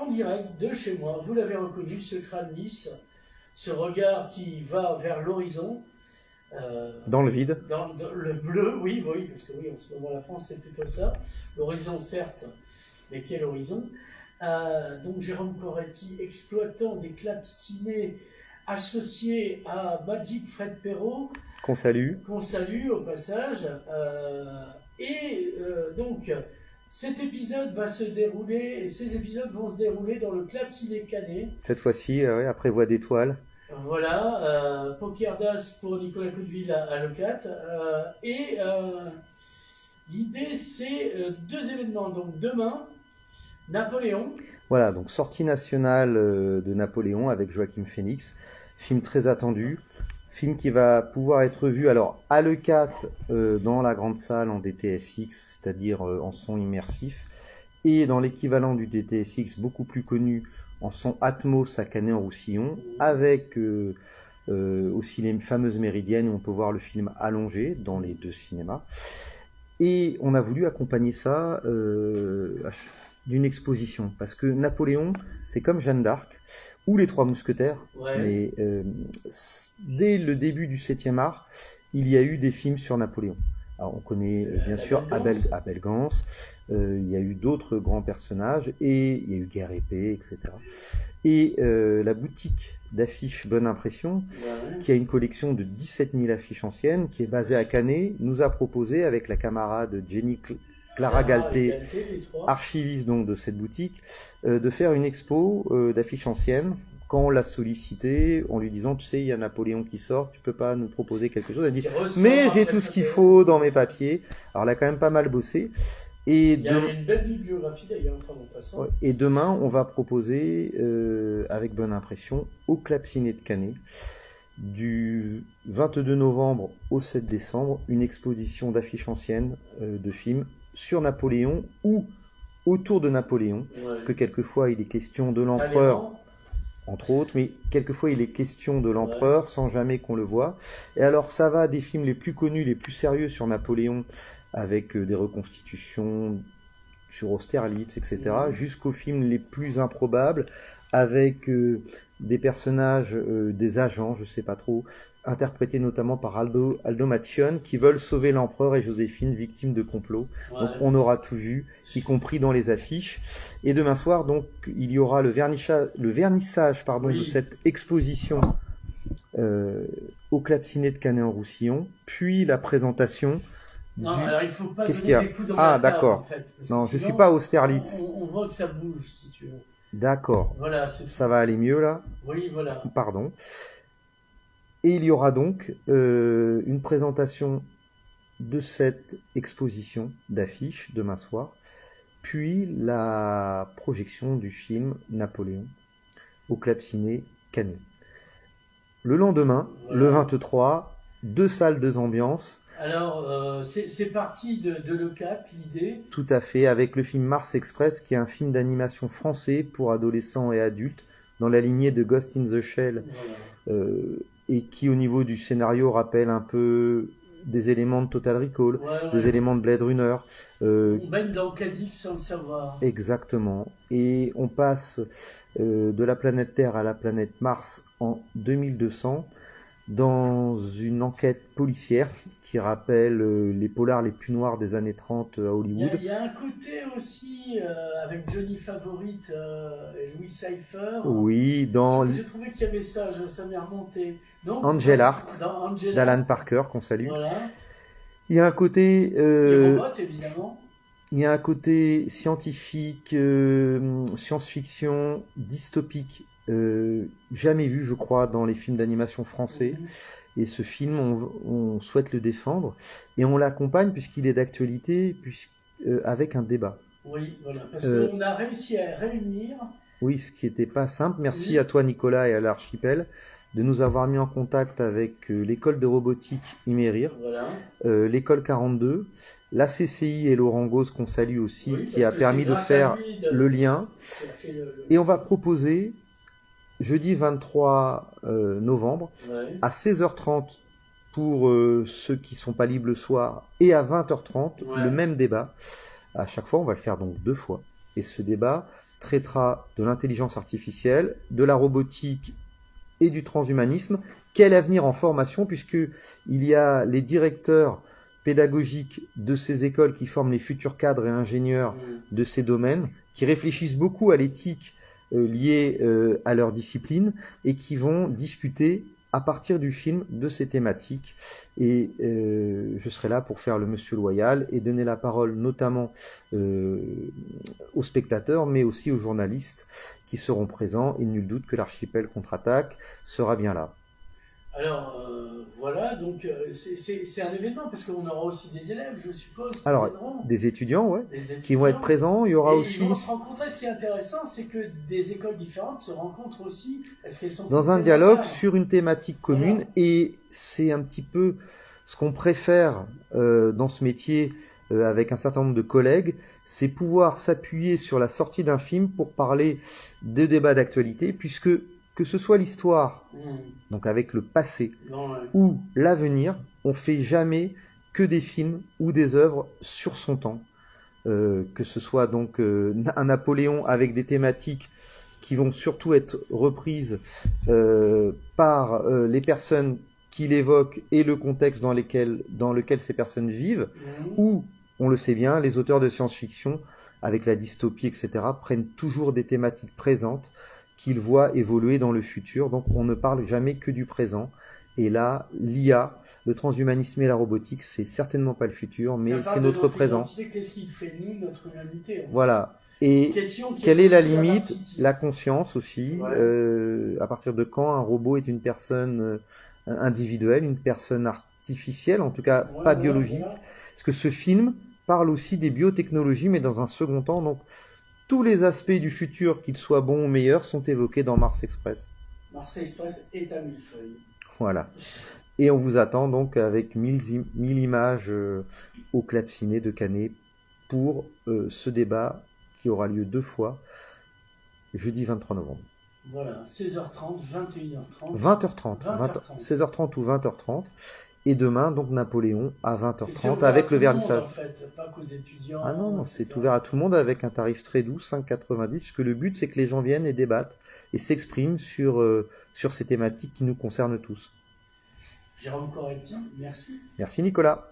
en direct de chez moi. Vous l'avez reconnu, ce crâne lisse, ce regard qui va vers l'horizon. Dans le vide. Dans le bleu, oui, parce que oui, en ce moment la France c'est plutôt ça. L'horizon certes, mais quel horizon. Donc Jérôme Coretti, exploitant des clubs ciné associé à Magic Fred Perrault. Qu'on salue. Qu'on salue au passage. Donc cet épisode va se dérouler, et ces épisodes vont se dérouler dans le club ciné Canet. Cette fois-ci, après Voix d'étoiles. Voilà, Poker d'As pour Nicolas Coudeville à Locat. L'idée, c'est deux événements. Donc demain, Napoléon. Voilà, donc sortie nationale de Napoléon avec Joaquin Phoenix. Film très attendu. Film qui va pouvoir être vu alors à Leucate dans la grande salle en DTSX, c'est-à-dire en son immersif, et dans l'équivalent du DTSX beaucoup plus connu en son Atmos à Canet-en-Roussillon, avec aussi les fameuses méridiennes où on peut voir le film allongé dans les deux cinémas. Et on a voulu accompagner ça d'une exposition, parce que Napoléon, c'est comme Jeanne d'Arc, ou les Trois Mousquetaires, mais dès le début du 7e art, il y a eu des films sur Napoléon. Alors, on connaît bien sûr Abel Gance, il y a eu d'autres grands personnages, et il y a eu Guerre épée, etc. Et la boutique d'affiches Bonne Impression, qui a une collection de 17 000 affiches anciennes, qui est basée à Canet, nous a proposé, avec la camarade Jenny Clara Galté, archiviste donc de cette boutique, de faire une expo d'affiches anciennes. Quand on l'a sollicité, en lui disant, tu sais, il y a Napoléon qui sort, tu peux pas nous proposer quelque chose? Elle a dit, mais j'ai tout ce qu'il faut dans mes papiers. Alors elle a quand même pas mal bossé. Et il y a une belle bibliographie d'ailleurs, en passant. Et demain, on va proposer, avec Bonne Impression, au Club Ciné de Canet, du 22 novembre au 7 décembre, une exposition d'affiches anciennes de films sur Napoléon ou autour de Napoléon, parce que quelquefois il est question de l'empereur, entre autres, mais quelquefois il est question de l'empereur sans jamais qu'on le voit. Et alors ça va des films les plus connus, les plus sérieux sur Napoléon, avec des reconstitutions sur Austerlitz, etc., jusqu'aux films les plus improbables, avec des personnages, des agents, je sais pas trop, interprétés notamment par Aldo Macione, qui veulent sauver l'empereur et Joséphine, victimes de complot. Donc on aura tout vu, y compris dans les affiches. Et demain soir, donc, il y aura le vernissage de cette exposition au Club Ciné de Canet-en-Roussillon, puis la présentation. Non, alors il faut pas Qu'est-ce qu'il y a? des coups dans la table, en fait. Non, je suis pas à Austerlitz. On voit que ça bouge, si tu veux. D'accord. Voilà, ça va aller mieux là? Oui, voilà. Pardon. Et il y aura donc une présentation de cette exposition d'affiches demain soir, puis la projection du film Napoléon au Club Ciné Canet. Le lendemain, le 23, 2 salles, 2 ambiances. Alors, c'est parti de Locat, l'idée. Tout à fait, avec le film Mars Express, qui est un film d'animation français pour adolescents et adultes, dans la lignée de Ghost in the Shell, et qui, au niveau du scénario, rappelle un peu des éléments de Total Recall, des éléments de Blade Runner. On baigne dans Cadix sans le savoir. Exactement. Et on passe de la planète Terre à la planète Mars en 2200, dans une enquête policière qui rappelle les polars les plus noirs des années 30 à Hollywood. Il y a un côté aussi avec Johnny Favorite et Louis Cypher. Oui, j'ai trouvé qu'il y avait ça m'est remonté. Donc, Angel Art, d'Alan Parker, qu'on salue. Voilà. Il y a un côté... les robots, évidemment. Il y a un côté scientifique, science-fiction, dystopique, jamais vu, je crois, dans les films d'animation français. Et ce film, on souhaite le défendre. Et on l'accompagne, puisqu'il est d'actualité, avec un débat. Oui, voilà. Parce qu'on a réussi à réunir... Oui, ce qui n'était pas simple. Merci à toi, Nicolas, et à l'Archipel, de nous avoir mis en contact avec l'école de robotique Imérir, l'école 42, la CCI et Laurent Gauze, qu'on salue aussi, qui a permis de faire le lien. Et on va proposer, jeudi 23 novembre, à 16h30 pour ceux qui ne sont pas libres le soir, et à 20h30, le même débat. À chaque fois, on va le faire donc 2 fois. Et ce débat traitera de l'intelligence artificielle, de la robotique et du transhumanisme. Quel avenir en formation, puisqu'il y a les directeurs pédagogiques de ces écoles qui forment les futurs cadres et ingénieurs de ces domaines, qui réfléchissent beaucoup à l'éthique liée à leur discipline et qui vont discuter à partir du film de ces thématiques. Et je serai là pour faire le monsieur loyal et donner la parole notamment aux spectateurs, mais aussi aux journalistes qui seront présents. Et nul doute que l'archipel contre-attaque sera bien là. Alors voilà, donc c'est un événement parce qu'on aura aussi des élèves, je suppose. Alors, des étudiants, ouais, des étudiants, qui vont être présents. Il y aura et aussi. Ils vont se rencontrer. Ce qui est intéressant, c'est que des écoles différentes se rencontrent aussi. Est-ce qu'elles sont dans un dialogue sur une thématique commune, voilà. Et c'est un petit peu ce qu'on préfère dans ce métier avec un certain nombre de collègues, c'est pouvoir s'appuyer sur la sortie d'un film pour parler de débats d'actualité, puisque que ce soit l'histoire, donc avec le passé, ou l'avenir, on fait jamais que des films ou des œuvres sur son temps. Que ce soit donc un Napoléon avec des thématiques qui vont surtout être reprises par les personnes qui l'évoquent et le contexte dans lequel ces personnes vivent, ou, on le sait bien, les auteurs de science-fiction, avec la dystopie, etc., prennent toujours des thématiques présentes qu'ils voient évoluer dans le futur. Donc on ne parle jamais que du présent. Et là, l'IA, le transhumanisme et la robotique, c'est certainement pas le futur, mais c'est notre présent. Qu'est-ce qui fait nous, notre humanité? Voilà. Et quelle est la limite? La conscience aussi. Ouais. À partir de quand un robot est une personne individuelle, une personne artificielle, en tout cas pas biologique? Parce que ce film parle aussi des biotechnologies, mais dans un second temps. Donc tous les aspects du futur, qu'ils soient bons ou meilleurs, sont évoqués dans Mars Express. Mars Express est à millefeuille. Voilà. Et on vous attend donc avec 1000 images au Club Ciné de Canet pour ce débat qui aura lieu 2 fois, jeudi 23 novembre. Voilà, 16h30, 21h30. 20h30, 16h30 ou 20h30. Et demain, donc Napoléon à 20h30 avec le vernissage. En fait, pas qu'aux étudiants. Ah non, c'est ouvert à tout le monde avec un tarif très doux, 5,90, puisque le but c'est que les gens viennent et débattent et s'expriment sur ces thématiques qui nous concernent tous. Jérôme Corretti, merci. Merci Nicolas.